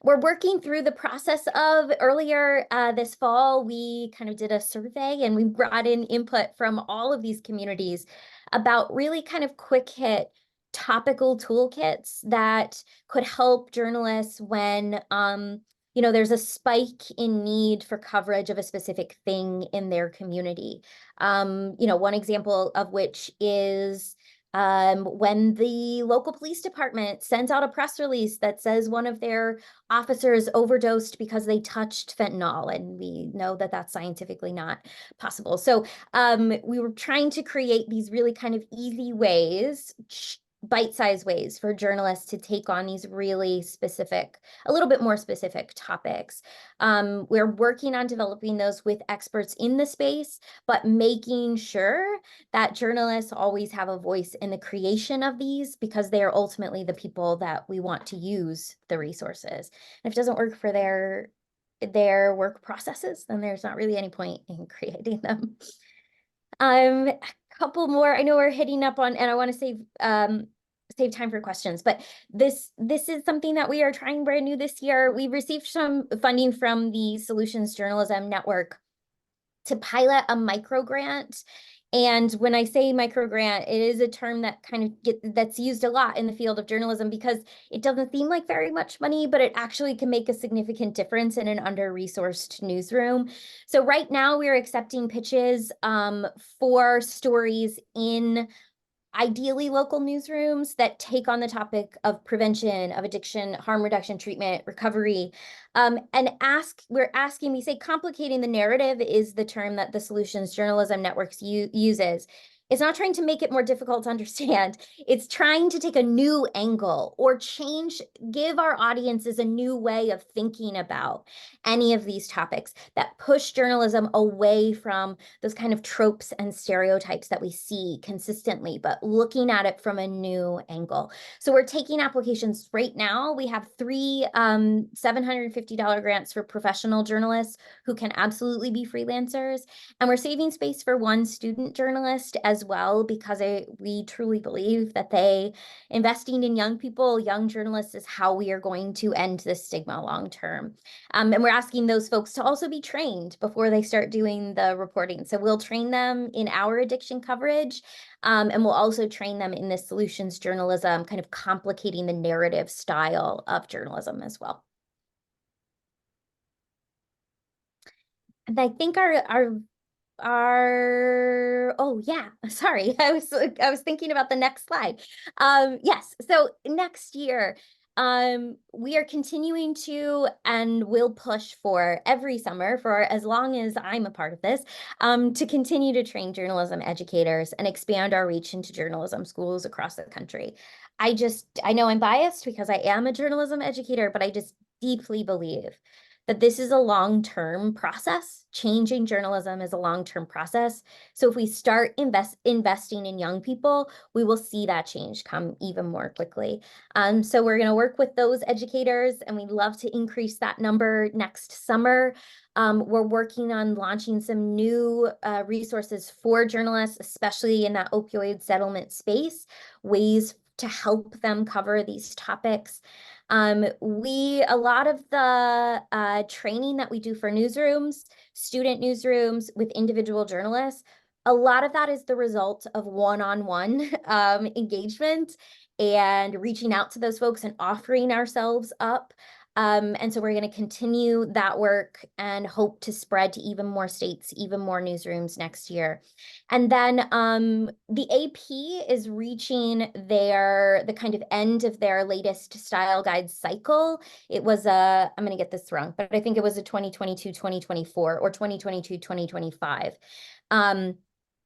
We're working through the process of earlier this fall, we kind of did a survey and we brought in input from all of these communities about really kind of quick hit topical toolkits that could help journalists when there's a spike in need for coverage of a specific thing in their community. One example of which is when the local police department sends out a press release that says one of their officers overdosed because they touched fentanyl, and we know that that's scientifically not possible. So we were trying to create these really kind of easy ways, bite-sized ways for journalists to take on these really specific, a little bit more specific topics. We're working on developing those with experts in the space, but making sure that journalists always have a voice in the creation of these because they are ultimately the people that we want to use the resources. And if it doesn't work for their work processes, then there's not really any point in creating them. A couple more. I know we're hitting up on, and I want to save time for questions, but this is something that we are trying brand new this year. We received some funding from the Solutions Journalism Network to pilot a micro grant. And when I say micro grant, it is a term that kind of that's used a lot in the field of journalism because it doesn't seem like very much money, but it actually can make a significant difference in an under-resourced newsroom. So right now we're accepting pitches for stories in ideally local newsrooms that take on the topic of prevention, of addiction, harm reduction, treatment, recovery, and we say complicating the narrative is the term that the Solutions Journalism Networks uses. It's not trying to make it more difficult to understand. It's trying to take a new angle or give our audiences a new way of thinking about any of these topics that push journalism away from those kind of tropes and stereotypes that we see consistently, but looking at it from a new angle. So we're taking applications right now. We have 3 $750 grants for professional journalists who can absolutely be freelancers. And we're saving space for 1 student journalist as well, because we truly believe that investing in young people, young journalists is how we are going to end this stigma long term. And we're asking those folks to also be trained before they start doing the reporting. So we'll train them in our addiction coverage, and we'll also train them in the solutions journalism, kind of complicating the narrative style of journalism as well. And I think oh yeah, sorry, I was thinking about the next slide. Yes, so next year, we are continuing to and will push for every summer for as long as I'm a part of this, to continue to train journalism educators and expand our reach into journalism schools across the country. I know I'm biased because I am a journalism educator, but I just deeply believe that this is a long-term process. Changing journalism is a long-term process. So if we start investing in young people, we will see that change come even more quickly. So we're going to work with those educators, and we'd love to increase that number next summer. We're working on launching some new resources for journalists, especially in that opioid settlement space, ways to help them cover these topics. A lot of the training that we do for newsrooms, student newsrooms with individual journalists, a lot of that is the result of one-on-one engagement and reaching out to those folks and offering ourselves up. And so we're going to continue that work and hope to spread to even more states, even more newsrooms next year. And then the AP is reaching the kind of end of their latest style guide cycle. It was I'm going to get this wrong, but I think it was a 2022-2024 or 2022-2025.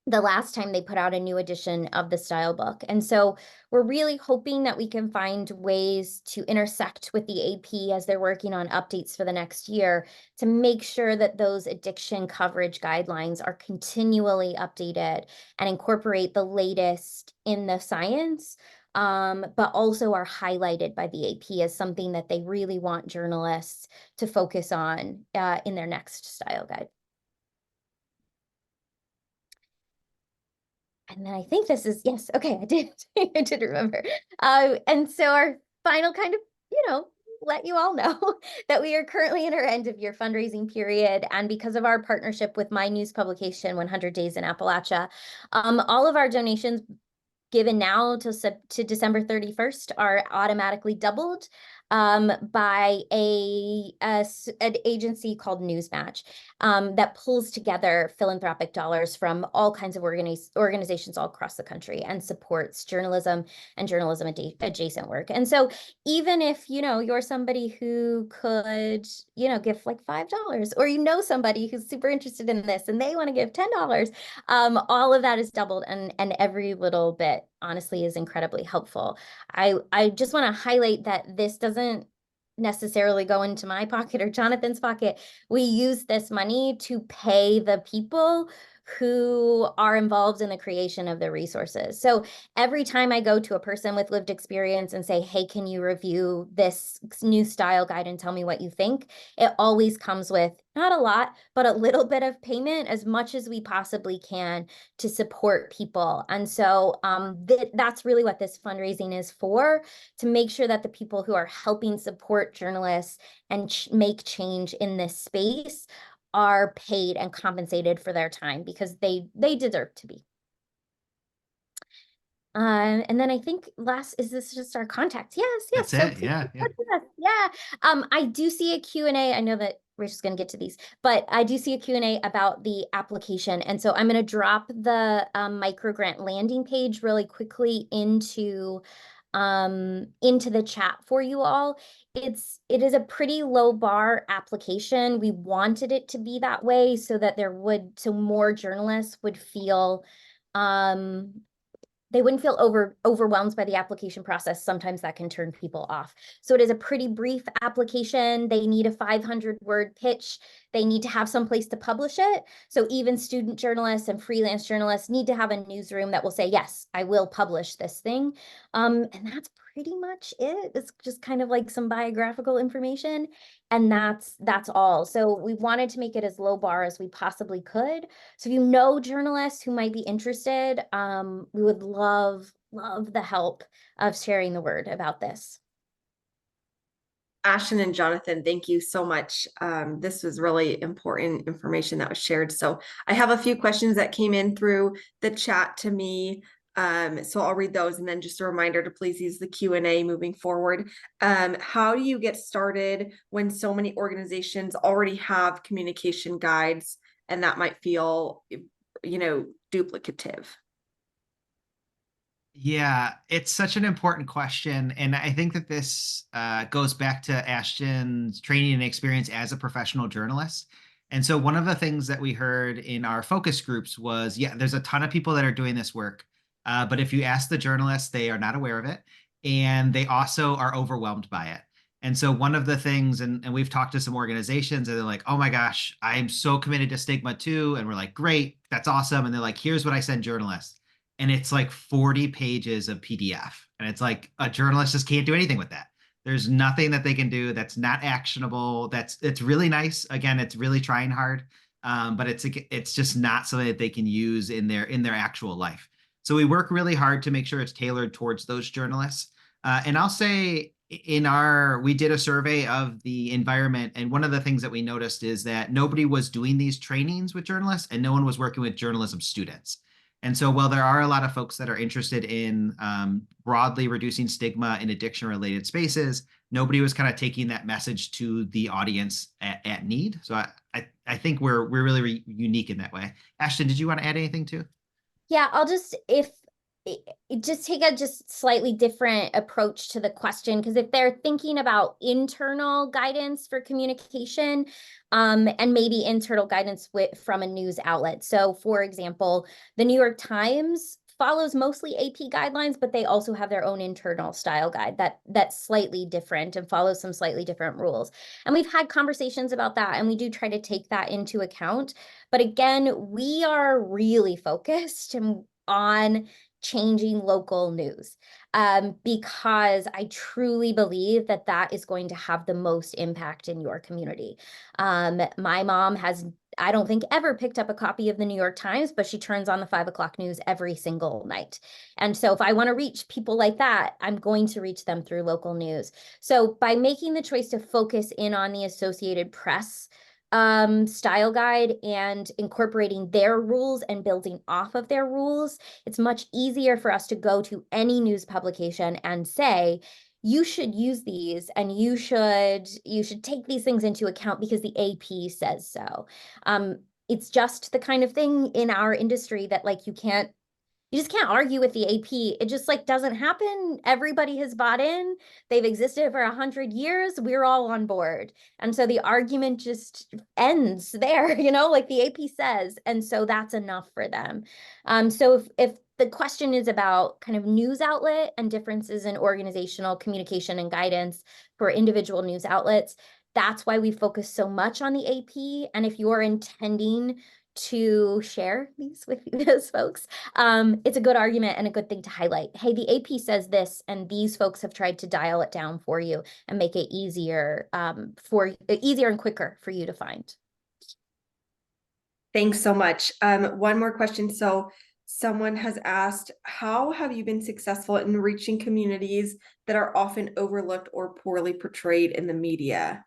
The last time they put out a new edition of the style book. And so we're really hoping that we can find ways to intersect with the AP as they're working on updates for the next year to make sure that those addiction coverage guidelines are continually updated and incorporate the latest in the science, but also are highlighted by the AP as something that they really want journalists to focus on in their next style guide. And then I think this is, yes, okay, I did remember. And so our final kind of, let you all know that we are currently in our end of year fundraising period. And because of our partnership with my news publication, 100 Days in Appalachia, all of our donations given now to December 31st are automatically doubled by an agency called Newsmatch that pulls together philanthropic dollars from all kinds of organizations all across the country and supports journalism and journalism adjacent work. And so even if, you're somebody who could, give like $5, or somebody who's super interested in this and they want to give $10, all of that is doubled, and every little bit honestly is incredibly helpful. I just want to highlight that this doesn't necessarily go into my pocket or Jonathan's pocket. We use this money to pay the people who are involved in the creation of the resources. So every time I go to a person with lived experience and say, hey, can you review this new style guide and tell me what you think? It always comes with not a lot, but a little bit of payment, as much as we possibly can to support people. And so that's really what this fundraising is for, to make sure that the people who are helping support journalists and make change in this space are paid and compensated for their time, because they deserve to be. And then I think is this just our contact? Yes. That's so it. Yeah. Yeah. I do see a Q&A. I know that Rachel's going to get to these, but I do see a Q&A about the application. And so I'm going to drop the microgrant landing page really quickly into the chat for you all. It is a pretty low bar application. We wanted it to be that way so that so more journalists would feel they wouldn't feel overwhelmed by the application process. Sometimes that can turn people off. So it is a pretty brief application. They need a 500-word pitch. They need to have some place to publish it. So even student journalists and freelance journalists need to have a newsroom that will say, yes, I will publish this thing. And that's pretty much it. It's just kind of like some biographical information. And that's all. So we wanted to make it as low bar as we possibly could. So if you know journalists who might be interested, we would love the help of sharing the word about this. Ashton and Jonathan, thank you so much. This was really important information that was shared. So I have a few questions that came in through the chat to me. So I'll read those, and then just a reminder to please use the Q&A moving forward. How do you get started when so many organizations already have communication guides and that might feel, duplicative? Yeah, it's such an important question. And I think that this goes back to Ashton's training and experience as a professional journalist. And so one of the things that we heard in our focus groups was, there's a ton of people that are doing this work. But if you ask the journalists, they are not aware of it. And they also are overwhelmed by it. And so one of the things, and we've talked to some organizations and they're like, oh my gosh, I'm so committed to Stigma too. And we're like, great, that's awesome. And they're like, here's what I send journalists. And it's like 40 pages of PDF. And it's like a journalist just can't do anything with that. There's nothing that they can do that's not actionable. It's really nice. Again, it's really trying hard. But it's just not something that they can use in their actual life. So we work really hard to make sure it's tailored towards those journalists. And I'll say we did a survey of the environment, and one of the things that we noticed is that nobody was doing these trainings with journalists and no one was working with journalism students. And so while there are a lot of folks that are interested in broadly reducing stigma in addiction related spaces, nobody was kind of taking that message to the audience at need. So I think we're really unique in that way. Ashton, did you want to add anything too? Yeah, I'll just take a just slightly different approach to the question, because if they're thinking about internal guidance for communication, and maybe internal guidance from a news outlet. So for example, the New York Times follows mostly AP guidelines, but they also have their own internal style guide that's slightly different and follows some slightly different rules. And we've had conversations about that, and we do try to take that into account. But again, we are really focused on changing local news, because I truly believe that that is going to have the most impact in your community. My mom has, I don't think, ever picked up a copy of the New York Times, but she turns on the 5 o'clock news every single night. And so if I want to reach people like that, I'm going to reach them through local news. So by making the choice to focus in on the Associated Press style guide and incorporating their rules and building off of their rules, it's much easier for us to go to any news publication and say, you should use these, and you should take these things into account because the AP says so. It's just the kind of thing in our industry that like you just can't argue with the AP. It just like doesn't happen. Everybody has bought in. They've existed for 100 years. We're all on board. And so the argument just ends there, like the AP says. And so that's enough for them. So if the question is about kind of news outlet and differences in organizational communication and guidance for individual news outlets, that's why we focus so much on the AP. And if you're intending to share these with those folks, it's a good argument and a good thing to highlight. Hey, the AP says this, and these folks have tried to dial it down for you and make it easier and quicker for you to find. Thanks so much. One more question. So someone has asked, how have you been successful in reaching communities that are often overlooked or poorly portrayed in the media?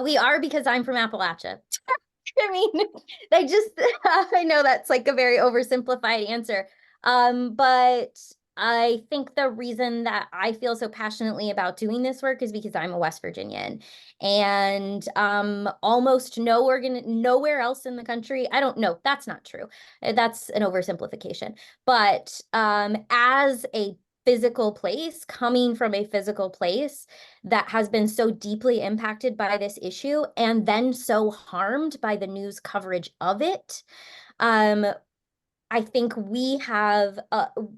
We are, because I'm from Appalachia. I mean, I know that's like a very oversimplified answer. But I think the reason that I feel so passionately about doing this work is because I'm a West Virginian, and almost nowhere else in the country. I don't know. That's not true. That's an oversimplification. But as a physical place, coming from a physical place that has been so deeply impacted by this issue and then so harmed by the news coverage of it, I think we have,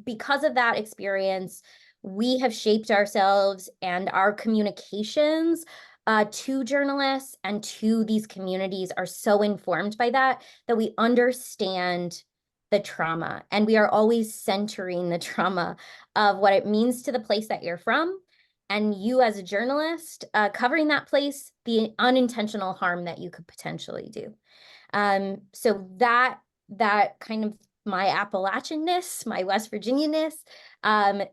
because of that experience, we have shaped ourselves and our communications to journalists and to these communities are so informed by that we understand the trauma, and we are always centering the trauma of what it means to the place that you're from, and you as a journalist covering that place, the unintentional harm that you could potentially do. So that kind of my Appalachianness, my West Virginia-ness,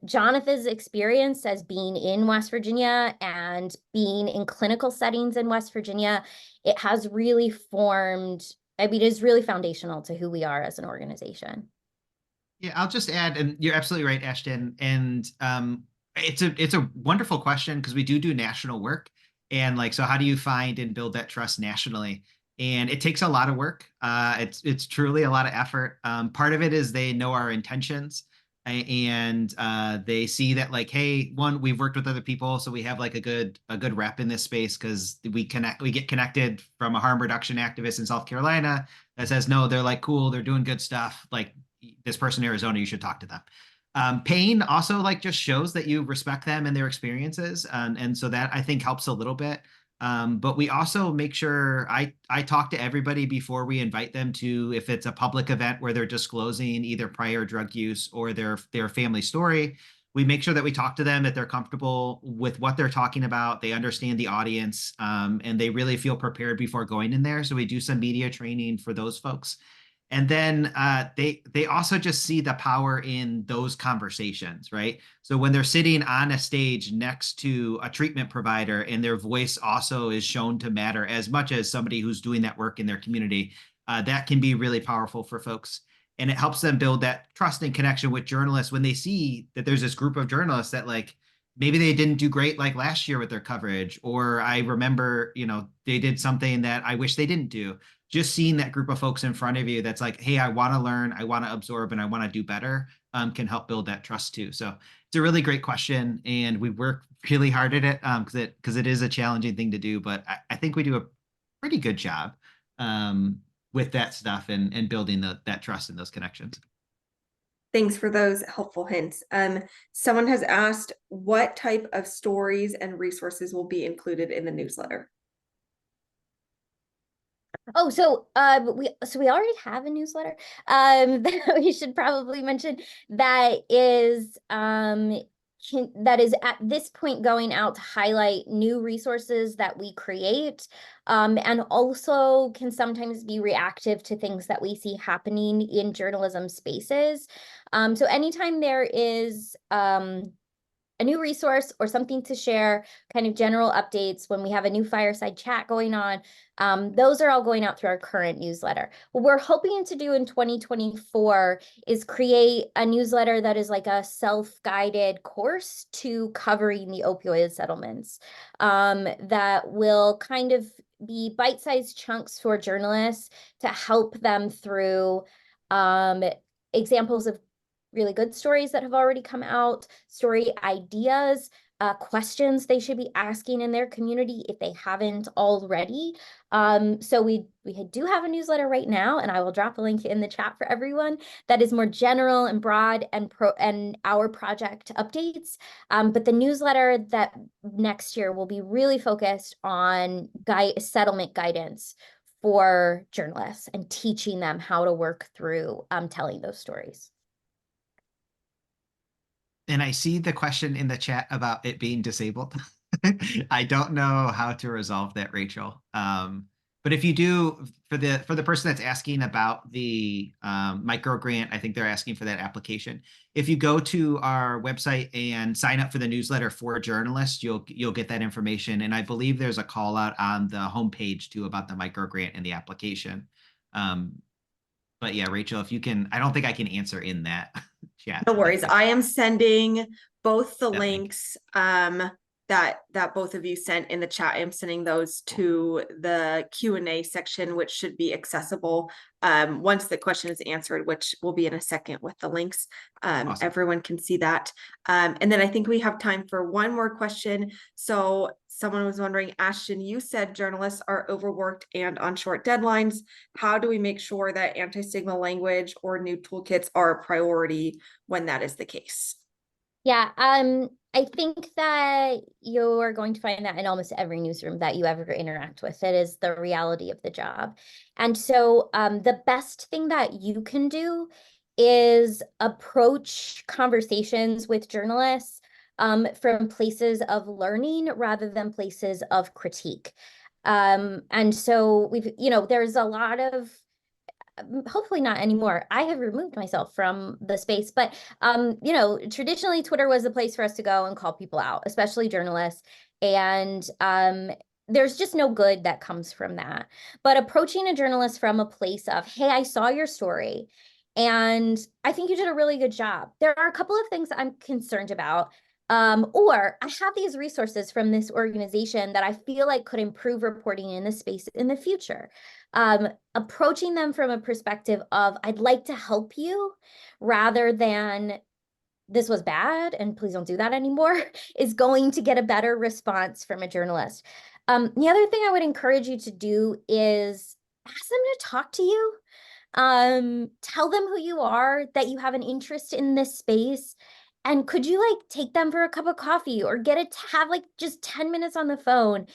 Jonathan's experience as being in West Virginia and being in clinical settings in West Virginia, it has really formed, it is really foundational to who we are as an organization. Yeah, I'll just add, and you're absolutely right, Ashton. And it's a wonderful question because we do national work, and like, so how do you find and build that trust nationally? And it takes a lot of work. It's truly a lot of effort. Part of it is they know our intentions, and they see that like, hey, one, we've worked with other people, so we have like a good rep in this space because we get connected from a harm reduction activist in South Carolina that says, no, they're like cool, they're doing good stuff. Like this person in Arizona, you should talk to them. Pain also like just shows that you respect them and their experiences. And so that I think helps a little bit. But we also make sure I talk to everybody before we invite them to, if it's a public event where they're disclosing either prior drug use or their family story, we make sure that we talk to them, that they're comfortable with what they're talking about. They understand the audience, and they really feel prepared before going in there. So we do some media training for those folks. And then they also just see the power in those conversations, right? So when they're sitting on a stage next to a treatment provider and their voice also is shown to matter as much as somebody who's doing that work in their community, that can be really powerful for folks. And it helps them build that trust and connection with journalists when they see that there's this group of journalists that like maybe they didn't do great like last year with their coverage, or I remember, they did something that I wish they didn't do. Just seeing that group of folks in front of you that's like, hey, I want to learn, I want to absorb, and I want to do better, can help build that trust too. So it's a really great question, and we work really hard at it because it is a challenging thing to do, but I think we do a pretty good job with that stuff and building that trust and those connections. Thanks for those helpful hints. Someone has asked what type of stories and resources will be included in the newsletter. Oh, so we already have a newsletter that we should probably mention that is at this point going out to highlight new resources that we create, and also can sometimes be reactive to things that we see happening in journalism spaces. So anytime there is a new resource or something to share, kind of general updates when we have a new fireside chat going on, those are all going out through our current newsletter. What we're hoping to do in 2024 is create a newsletter that is like a self-guided course to covering the opioid settlements, that will kind of be bite-sized chunks for journalists to help them through examples of really good stories that have already come out, story ideas, questions they should be asking in their community if they haven't already. So we do have a newsletter right now, and I will drop a link in the chat for everyone that is more general and broad and our project updates. But the newsletter that next year will be really focused on settlement guidance for journalists and teaching them how to work through telling those stories. And I see the question in the chat about it being disabled. I don't know how to resolve that, Rachel. But if you do, for the person that's asking about the micro grant, I think they're asking for that application. If you go to our website and sign up for the newsletter for journalists, you'll get that information. And I believe there's a call out on the homepage too about the micro grant and the application. But yeah, Rachel, if you can, I don't think I can answer in that chat. No worries. I am sending both the That links that both of you sent in the chat. I'm sending those to the Q&A section, which should be accessible once the question is answered, which will be in a second with the links. Awesome. Everyone can see that. And then I think we have time for one more question. So someone was wondering, Ashton, you said journalists are overworked and on short deadlines. How do we make sure that anti-stigma language or new toolkits are a priority when that is the case? Yeah, I think that you're going to find that in almost every newsroom that you ever interact with. It is the reality of the job. And so the best thing that you can do is approach conversations with journalists from places of learning rather than places of critique. And so there's a lot of, hopefully not anymore. I have removed myself from the space, but traditionally Twitter was the place for us to go and call people out, especially journalists. And there's just no good that comes from that. But approaching a journalist from a place of, hey, I saw your story and I think you did a really good job. There are a couple of things I'm concerned about. Or I have these resources from this organization that I feel like could improve reporting in this space in the future. Approaching them from a perspective of, I'd like to help you, rather than this was bad and please don't do that anymore, is going to get a better response from a journalist. The other thing I would encourage you to do is ask them to talk to you. Tell them who you are, that you have an interest in this space. And could you like take them for a cup of coffee or get it to have like just 10 minutes on the phone?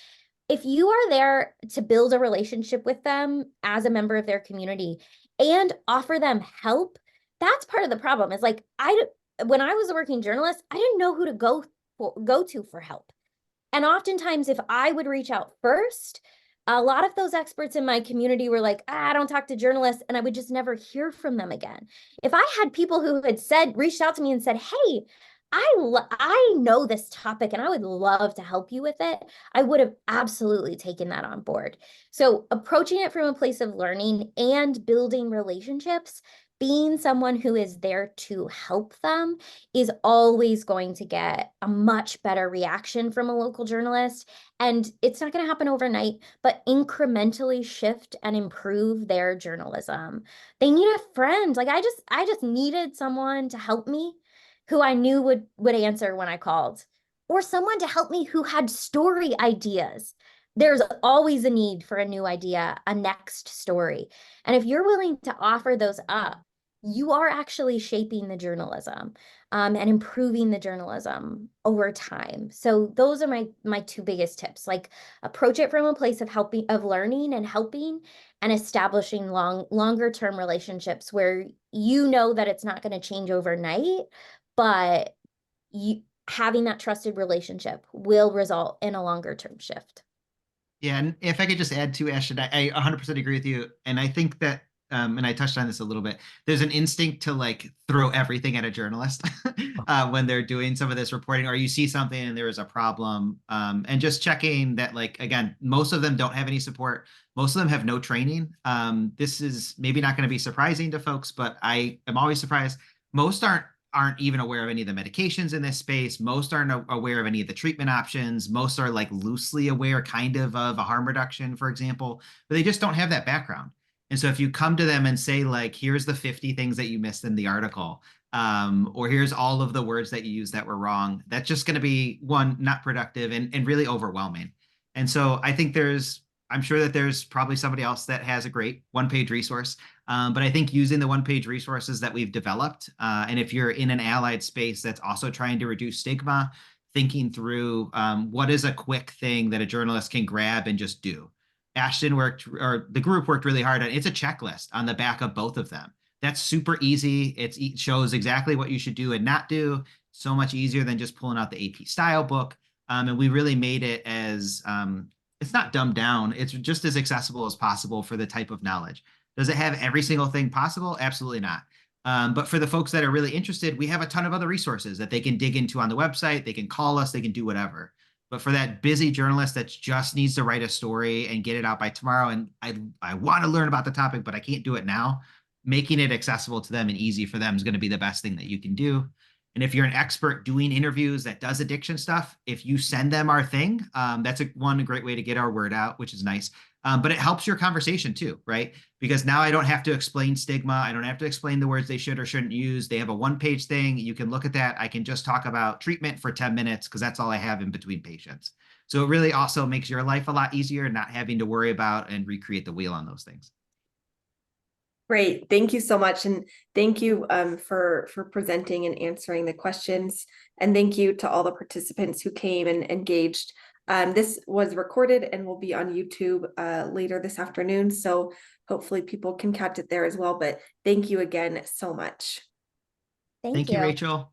If you are there to build a relationship with them as a member of their community and offer them help, that's part of the problem. Is like when I was a working journalist, I didn't know who to go to for help. And oftentimes, if I would reach out first, a lot of those experts in my community were like, I don't talk to journalists, and I would just never hear from them again. If I had people who had reached out to me and said, hey, I know this topic and I would love to help you with it, I would have absolutely taken that on board. So approaching it from a place of learning and building relationships, being someone who is there to help them is always going to get a much better reaction from a local journalist. And it's not going to happen overnight, but incrementally shift and improve their journalism. They need a friend. Like I just needed someone to help me who I knew would answer when I called, or someone to help me who had story ideas. There's always a need for a new idea, a next story. And if you're willing to offer those up, you are actually shaping the journalism and improving the journalism over time. So those are my two biggest tips. Like approach it from a place of learning and helping, and establishing longer term relationships where you know that it's not going to change overnight, but having that trusted relationship will result in a longer term shift. Yeah, and if I could just add to Ashton, I 100% agree with you. And I think that, and I touched on this a little bit, there's an instinct to like throw everything at a journalist when they're doing some of this reporting, or you see something and there is a problem. And just checking that, like, again, most of them don't have any support. Most of them have no training. This is maybe not going to be surprising to folks, but I am always surprised. Most aren't even aware of any of the medications in this space. Most aren't aware of any of the treatment options. Most are like loosely aware kind of a harm reduction, for example, but they just don't have that background. And so if you come to them and say like, here's the 50 things that you missed in the article, or here's all of the words that you used that were wrong, that's just going to be one, not productive and really overwhelming. And so I think I'm sure that there's probably somebody else that has a great one-page resource. But I think using the one-page resources that we've developed, and if you're in an allied space that's also trying to reduce stigma, thinking through what is a quick thing that a journalist can grab and just do. Ashton or the group worked really hard on it's a checklist on the back of both of them. That's super easy. It shows exactly what you should do and not do. So much easier than just pulling out the AP style book. And we really made it as it's not dumbed down. It's just as accessible as possible for the type of knowledge. Does it have every single thing possible? Absolutely not. But for the folks that are really interested, we have a ton of other resources that they can dig into on the website. They can call us, they can do whatever. But for that busy journalist that just needs to write a story and get it out by tomorrow, and I want to learn about the topic, but I can't do it now, making it accessible to them and easy for them is going to be the best thing that you can do. And if you're an expert doing interviews that does addiction stuff, if you send them our thing, that's a great way to get our word out, which is nice. But it helps your conversation too, right? Because now I don't have to explain stigma. I don't have to explain the words they should or shouldn't use. They have a one-page thing. You can look at that. I can just talk about treatment for 10 minutes because that's all I have in between patients. So it really also makes your life a lot easier, not having to worry about and recreate the wheel on those things. Great. Thank you so much. And thank you for presenting and answering the questions. And thank you to all the participants who came and engaged. This was recorded and will be on YouTube later this afternoon. So hopefully people can catch it there as well. But thank you again so much. Thank you, you. Rachel.